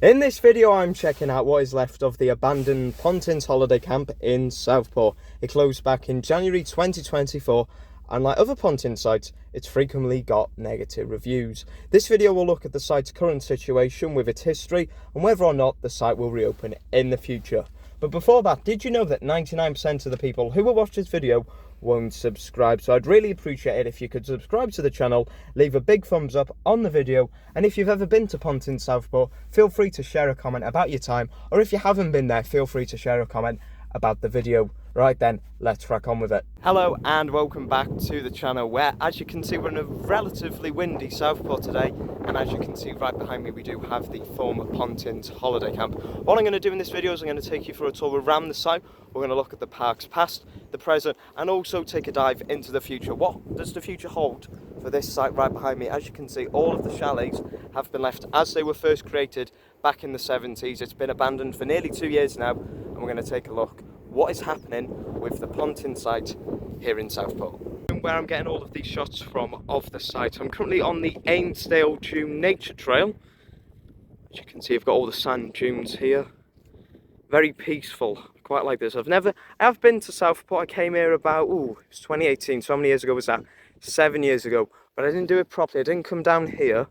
In this video I'm checking out what is left of the abandoned Pontin's holiday camp in Southport. It closed back in January 2024 and like other Pontin sites, it's frequently got negative reviews. This video will look at the site's current situation with its history and whether or not the site will reopen in the future. But before that, did you know that 99% of the people who will watch this video won't subscribe? So I'd really appreciate it if you could subscribe to the channel, leave a big thumbs up on the video, and if you've ever been to Pontin Southport, feel free to share a comment about your time, or if you haven't been there, feel free to share a comment about the video. Right then, let's crack on with it. Hello and welcome back to the channel where, as you can see, we're in a relatively windy Southport today, and as you can see right behind me we do have the former Pontin's holiday camp. What I'm going to do in this video is I'm going to take you for a tour around the site. We're going to look at the park's past, the present, and also take a dive into the future. What does the future hold for this site right behind me? As you can see, all of the chalets have been left as they were first created back in the 70s. It's been abandoned for nearly 2 years now, and we're going to take a look what is happening with the Pontin site here in Southport. Where I'm getting all of these shots from of the site, I'm currently on the Ainsdale Dune Nature Trail. As you can see, I've got all the sand dunes here. Very peaceful, quite like this. I've been to Southport. I came here about, it was 2018, so how many years ago was that? 7 years ago, but I didn't do it properly. I didn't come down here.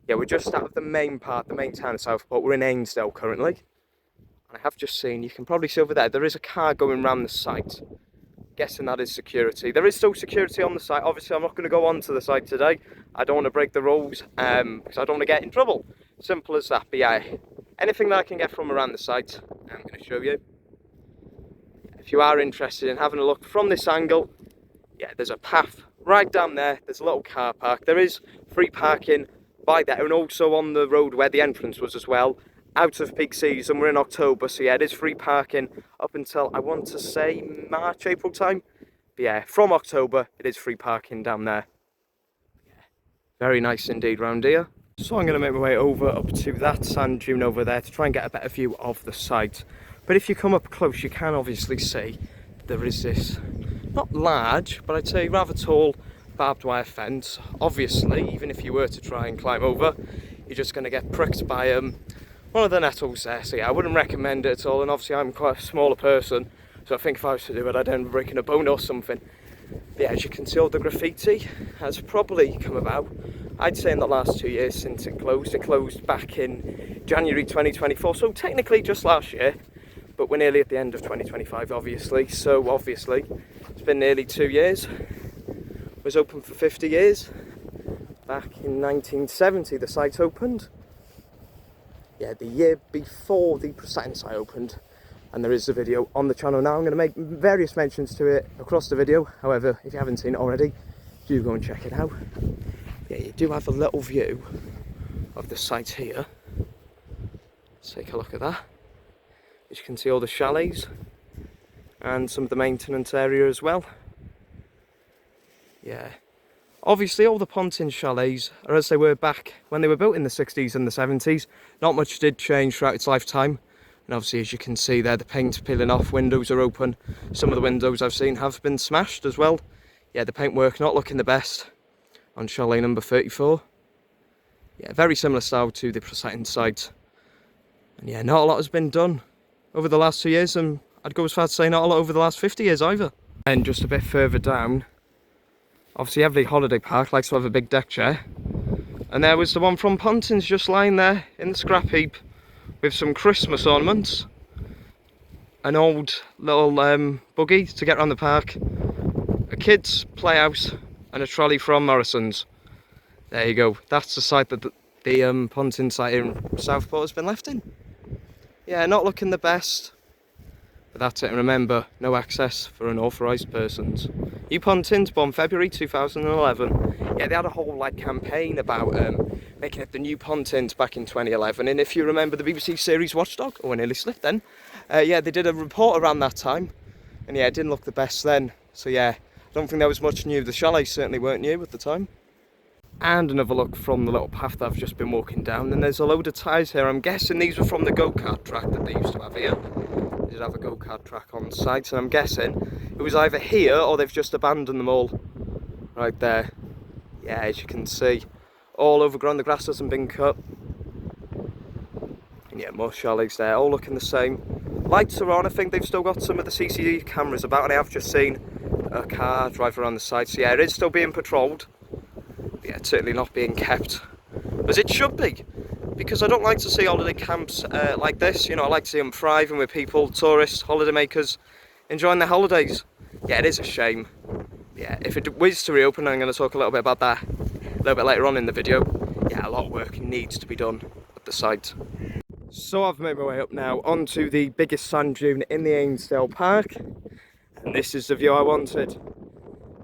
Yeah, we're just out of the main part, the main town of Southport. We're in Ainsdale currently. I have just seen, you can probably see over there is a car going around the site. Guessing that is security. There is still security on the site. Obviously, I'm not going to go onto the site today. I don't want to break the rules because I don't want to get in trouble. Simple as that. But yeah, anything that I can get from around the site, I'm going to show you. If you are interested in having a look from this angle, yeah, there's a path right down there. There's a little car park. There is free parking by there, and also on the road where the entrance was as well. Out of peak season, we're in October, so yeah, it is free parking up until, I want to say, March, April time. But yeah, from October, it is free parking down there. Yeah, very nice indeed round here. So I'm going to make my way over up to that sand dune over there to try and get a better view of the site. But if you come up close, you can obviously see there is this, not large, but I'd say rather tall barbed wire fence. Obviously, even if you were to try and climb over, you're just going to get pricked by one of the nettles there. So yeah, I wouldn't recommend it at all, and obviously I'm quite a smaller person, so I think if I was to do it I'd end up breaking a bone or something. But yeah, as you can see, all the graffiti has probably come about, I'd say, in the last 2 years since it closed. It closed back in January 2024, so technically just last year, but we're nearly at the end of 2025 obviously, so obviously it's been nearly 2 years. It was open for 50 years. Back in 1970 the site opened. Yeah, the year before the Pontin site opened, and there is a video on the channel now. I'm going to make various mentions to it across the video. However, if you haven't seen it already, do go and check it out. Yeah, you do have a little view of the site here. Let's take a look at that. As you can see, all the chalets and some of the maintenance area as well. Yeah. Obviously, all the Pontin chalets are as they were back when they were built in the 60s and the 70s. Not much did change throughout its lifetime. And obviously, as you can see there, the paint's peeling off, windows are open. Some of the windows I've seen have been smashed as well. Yeah, the paintwork not looking the best on chalet number 34. Yeah, very similar style to the Pontin site. And yeah, not a lot has been done over the last 2 years, and I'd go as far to say not a lot over the last 50 years either. And just a bit further down, obviously every holiday park likes to have a big deck chair, and there was the one from Pontin's just lying there in the scrap heap with some Christmas ornaments, an old little buggy to get around the park, a kids playhouse, and a trolley from Morrison's. There you go, that's the site that the Pontin site in Southport has been left in. Yeah, not looking the best, but that's it. And remember, no access for unauthorised persons. New Pontins, born February 2011. Yeah, they had a whole campaign about making it the new Pontins back in 2011. And if you remember the BBC series Watchdog, oh, I nearly slipped then. Yeah, they did a report around that time, and yeah, it didn't look the best then. So yeah, I don't think there was much new. The chalets certainly weren't new at the time. And another look from the little path that I've just been walking down, and there's a load of tyres here. I'm guessing these were from the go-kart track that they used to have here. They did have a go-kart track on site, and I'm guessing it was either here or they've just abandoned them all right there. Yeah, as you can see, all overgrown, the grass hasn't been cut. Yeah, more chalets there, all looking the same. Lights are on. I think they've still got some of the CCTV cameras about, and I have just seen a car drive around the site. So yeah, it is still being patrolled. Yeah, it's certainly not being kept as it should be, because I don't like to see holiday camps like this. You know, I like to see them thriving with people, tourists, holidaymakers, enjoying their holidays. Yeah, it is a shame. Yeah, if it was to reopen, I'm going to talk a little bit about that a little bit later on in the video. Yeah, a lot of work needs to be done at the site. So I've made my way up now onto the biggest sand dune in the Ainsdale Park, and this is the view I wanted.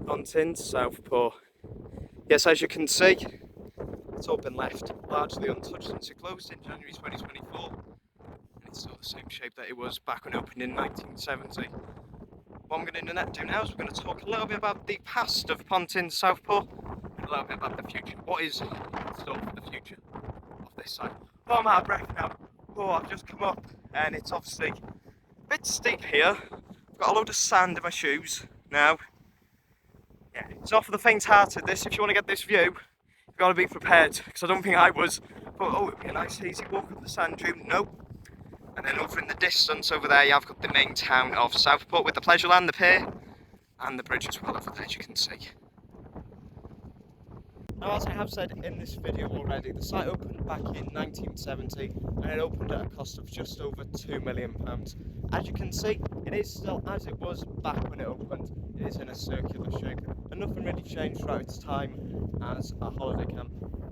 Pontin, Southport. Yes, as you can see, it's all been left largely untouched since it closed in January 2024, and it's still the same shape that it was back when it opened in 1970. What I'm going to do now is we're going to talk a little bit about the past of Pontin, Southport, and a little bit about the future. What is in store for the future of this site? Oh, I'm out of breath now. Oh, I've just come up, and it's obviously a bit steep here. I've got a load of sand in my shoes now. Yeah, it's not for the faint-hearted, this. If you want to get this view, you've got to be prepared, because I don't think I was. But oh, it'd be a nice easy walk up the sand dune. Nope. And then over in the distance over there, you've got the main town of Southport with the pleasure land, the pier, and the bridge as well over there, as you can see. Now, as I have said in this video already, the site opened back in 1970, and it opened at a cost of just over £2 million. As you can see, it is still as it was back when it opened. It is in a circular shape, and nothing really changed throughout its time as a holiday camp.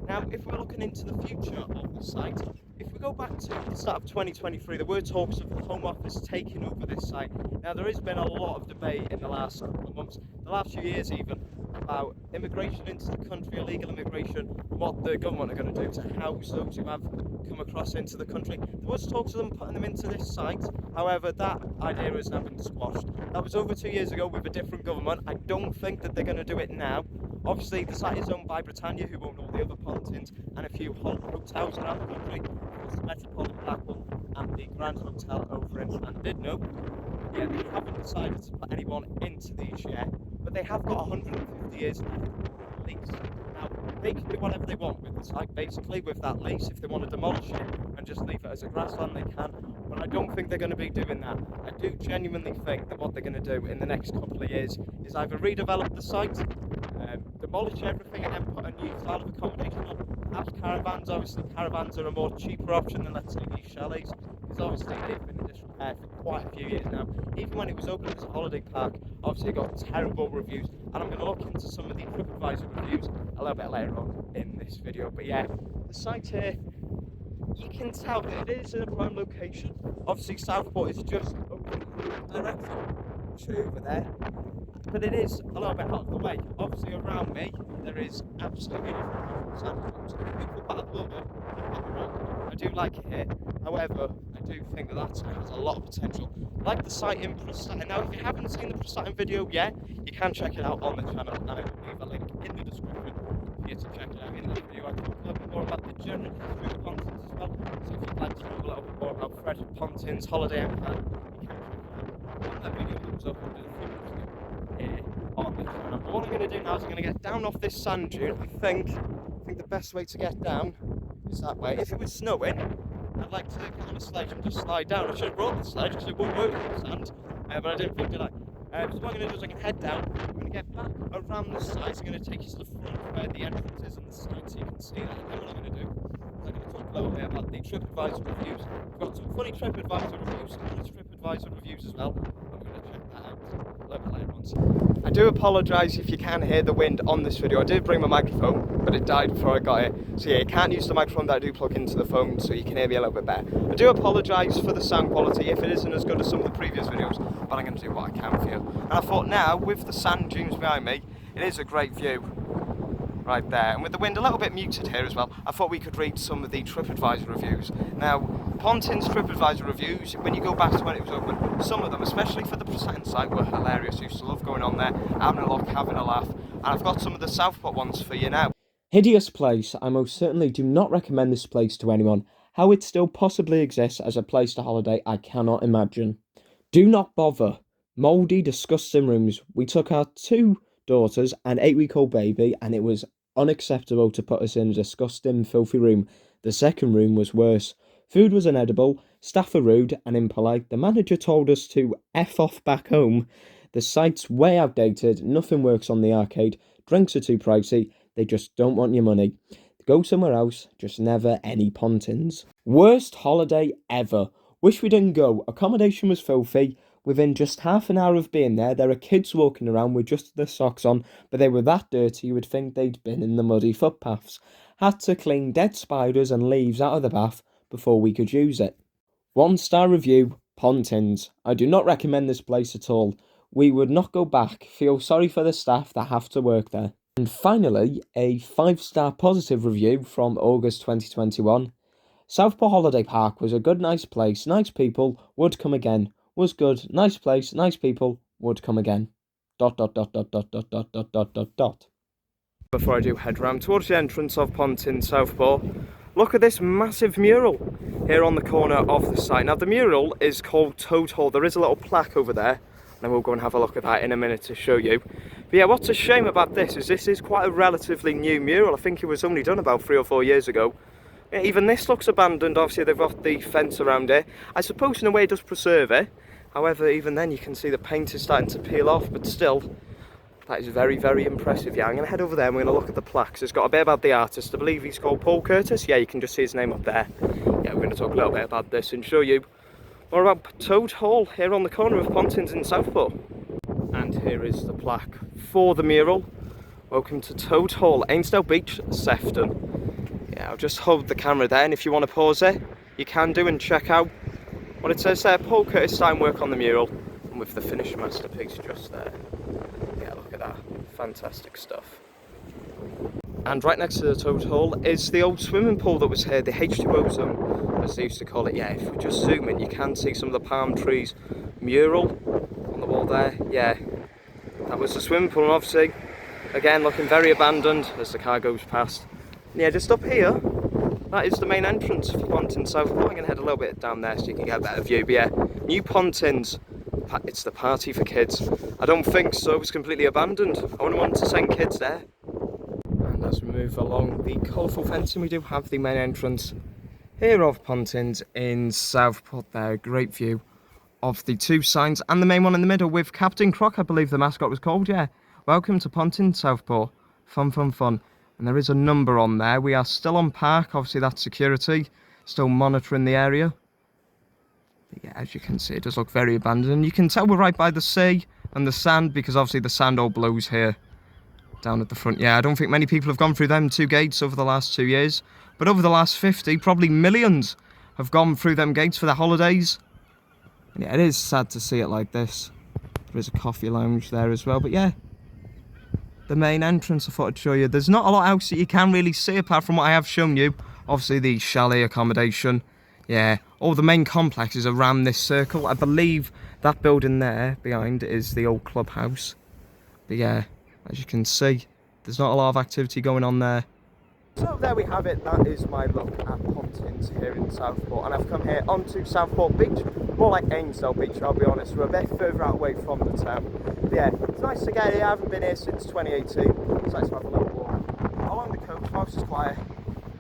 Now, if we're looking into the future of the site, if we go back to the start of 2023, there were talks of the Home Office taking over this site. Now, there has been a lot of debate in the last couple of months, the last few years even, about immigration into the country, illegal immigration, what the government are going to do to house those who have come across into the country. There was talks of them putting them into this site, however, that idea has now been squashed. That was over 2 years ago with a different government. I don't think that they're going to do it now. Obviously, the site is owned by Britannia, who own all the other Pontins and a few hotels around the country. There's the Metropolitan Blackpool and the Grand Hotel over in Llandudno. Yeah, they haven't decided to put anyone into these yet, but they have got 150 years left lease. Now, they can do whatever they want with the site, basically, with that lease. If they want to demolish it and just leave it as a grassland, they can, but I don't think they're going to be doing that. I do genuinely think that what they're going to do in the next couple of years is either redevelop the site, demolish everything, and then put a new style of accommodation on. Perhaps caravans. Obviously, caravans are a more cheaper option than, let's say, these chalets, because obviously they've been in disrepair for quite a few years now. Even when it was open as a holiday park, obviously it got terrible reviews, and I'm going to look into some of the TripAdvisor reviews a little bit later on in this video. But yeah, the site here, you can tell that it is in a prime location. Obviously, Southport is just open directly. I'll show you over there. But it is a little bit out of the way. Obviously, around me, there is absolutely nothing. It's a beautiful part of the world. I do like it here. However, I do think that that site has a lot of potential. Like the site in Prestatyn. Now, if you haven't seen the Prestatyn video yet, you can check it out on the channel, and I will leave a link in the description for you to check it out. In that video, I talk a little bit more about the general history of the Pontins as well. So if you'd like to know a little bit more about Fred Pontin's holiday empire, you can check it out on that video that was uploaded a few months ago here on the channel. But what I'm going to do now is I'm going to get down off this sand dune. I think the best way to get down is that way. If it was snowing, I'd like to get on a sledge and just slide down. I should have brought the sledge because it wouldn't work in the sand, but I didn't think, did I? So what I'm going to do is I can head down. I'm going to get back around the site. I'm going to take you to the front where the entrance is on the site so you can see that. And then what I'm going to do is I'm going to talk a little bit about the TripAdvisor reviews. We've got some funny TripAdvisor reviews, some nice TripAdvisor reviews as well. I'm going to check that out a little bit later on. I do apologise if you can hear the wind on this video. I did bring my microphone, but it died before I got here. So yeah, you can't use the microphone that I do plug into the phone, so you can hear me a little bit better. I do apologise for the sound quality if it isn't as good as some of the previous videos, but I'm going to do what I can for you. And I thought now, with the sand dunes behind me, it is a great view right there. And with the wind a little bit muted here as well, I thought we could read some of the TripAdvisor reviews. Now, Pontin's TripAdvisor reviews, when you go back to when it was open, some of them, especially for the Prestatyn site, were hilarious. I used to love going on there, having a look, having a laugh. And I've got some of the Southport ones for you now. Hideous place. I most certainly do not recommend this place to anyone. How it still possibly exists as a place to holiday, I cannot imagine. Do not bother. Mouldy, disgusting rooms. We took our 2 daughters and 8-week-old baby, and it was unacceptable to put us in a disgusting, filthy room. The second room was worse. Food was inedible, staff were rude and impolite. The manager told us to F off back home. The site's way outdated, nothing works on the arcade, drinks are too pricey, they just don't want your money. Go somewhere else, just never any Pontins. Worst holiday ever. Wish we didn't go. Accommodation was filthy. Within just half an hour of being there are kids walking around with just their socks on, but they were that dirty you would think they'd been in the muddy footpaths. Had to clean dead spiders and leaves out of the bath before we could use it. 1-star review, Pontins. I do not recommend this place at all. We would not go back. Feel sorry for the staff that have to work there. And finally, a 5-star positive review from August 2021. Southport Holiday Park was a good, nice place, nice people, would come again. Was good, nice place, nice people, would come again. ... Before I do head round towards the entrance of Pontin, Southport, look at this massive mural here on the corner of the site. Now the mural is called Toad Hall. There is a little plaque over there, and we'll go and have a look at that in a minute to show you. But yeah, what's a shame about this is quite a relatively new mural. I think it was only done about 3 or 4 years ago. Yeah, even this looks abandoned. Obviously they've got the fence around it. I suppose in a way it does preserve it. However, even then you can see the paint is starting to peel off, but still, that is very, very impressive. Yeah, I'm going to head over there and we're going to look at the plaques. It's got a bit about the artist. I believe he's called Paul Curtis. Yeah, you can just see his name up there. Yeah, we're going to talk a little bit about this and show you more about Toad Hall here on the corner of Pontins in Southport. And here is the plaque for the mural. Welcome to Toad Hall, Ainsdale Beach, Sefton. Yeah, I'll just hold the camera there, and if you want to pause it, you can do, and check out what it says there. Paul Curtis signed work on the mural, and with the finished masterpiece just there. Yeah, look at that. Fantastic stuff. And right next to the Toad Hall is the old swimming pool that was here, the H2O zone, as they used to call it. Yeah, if we just zoom in, you can see some of the palm trees mural on the wall there. Yeah, that was the swimming pool, and obviously, again, looking very abandoned as the car goes past. And yeah, just up here, that is the main entrance for Pontin Southport. I'm going to head a little bit down there so you can get a better view. But yeah, new Pontins. It's the party for kids. I don't think so, it's completely abandoned. I wouldn't want to send kids there. And as we move along the colourful fencing, we do have the main entrance here of Pontins in Southport there. Great view of the 2 signs and the main one in the middle with Captain Croc, I believe the mascot was called. Yeah, welcome to Pontin Southport. Fun, fun, fun. And there is a number on there. We are still on park, obviously that's security, still monitoring the area. But yeah, as you can see, it does look very abandoned. You can tell we're right by the sea and the sand, because obviously the sand all blows here down at the front. Yeah, I don't think many people have gone through them 2 gates over the last 2 years, but over the last 50, probably millions have gone through them gates for their holidays. And yeah, it is sad to see it like this. There is a coffee lounge there as well, but yeah, the main entrance I thought I'd show you. There's not a lot else that you can really see apart from what I have shown you. Obviously the chalet accommodation. Yeah, all the main complexes around this circle. I believe that building there behind is the old clubhouse. But yeah, as you can see, there's not a lot of activity going on there. So there we have it. That is my look at Pontins here in Southport, and I've come here onto Southport Beach, more like Ainsdale Beach, I'll be honest. We're a bit further out away from the town. But yeah, it's nice to get here. I haven't been here since 2018, so let's have a little walk along the coast. Whilst it's quiet,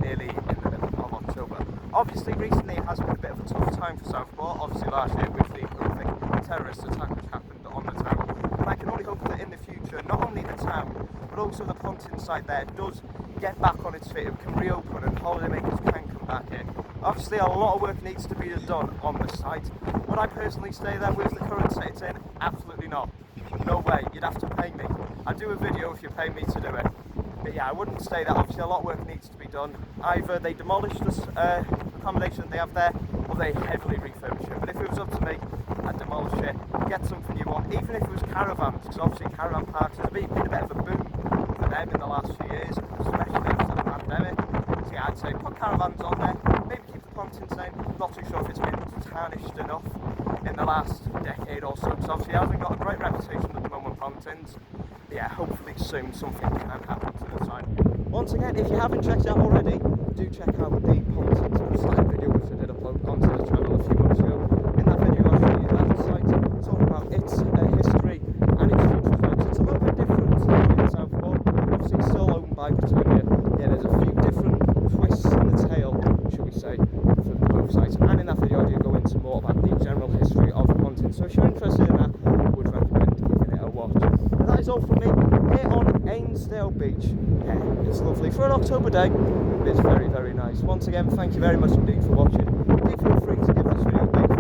nearly in the middle of October. Obviously, recently it has been a bit of a tough time for Southport. Obviously, last year with the horrific terrorist attack which happened on the town. And I can only hope that in the future, not only the town, but also the Pontin site there does get back on its feet and can reopen, and holidaymakers can come back in. Obviously, a lot of work needs to be done on the site. Would I personally stay there with the current state it's in? Absolutely not. No way. You'd have to pay me. I'd do a video if you pay me to do it. But yeah, I wouldn't stay there. Obviously, a lot of work needs to be done. Either they demolish this accommodation they have there, or they heavily refurbish it. But if it was up to me, I'd demolish it, get something new on, even if it was caravans, because obviously caravan parks has been a bit of a boom for them in the last few years, especially after the pandemic. So yeah, I'd say put caravans on there, maybe keep the Pontins name. I'm not too sure if it's been tarnished enough in the last decade or so, because obviously it hasn't got a great reputation at the moment, Pontins. But yeah, hopefully soon something can happen to the site. Once again, if you haven't checked it out already, do check out the Pontins website video which I did upload onto the channel a few months ago. In that video I'll show you that site, talking about its history and its future plans. It's a little bit different in Southport. Obviously it's still owned by Britannia. Yeah, there's a few different twists in the tail, shall we say, for both sides. thought about the general history of Pontin. So if you're interested in that, I would recommend giving it a watch. And that is all from me here on Ainsdale Beach. Yeah, it's lovely for an October day. It's very, very nice. Once again, thank you very much indeed for watching. Do feel free to give this video a big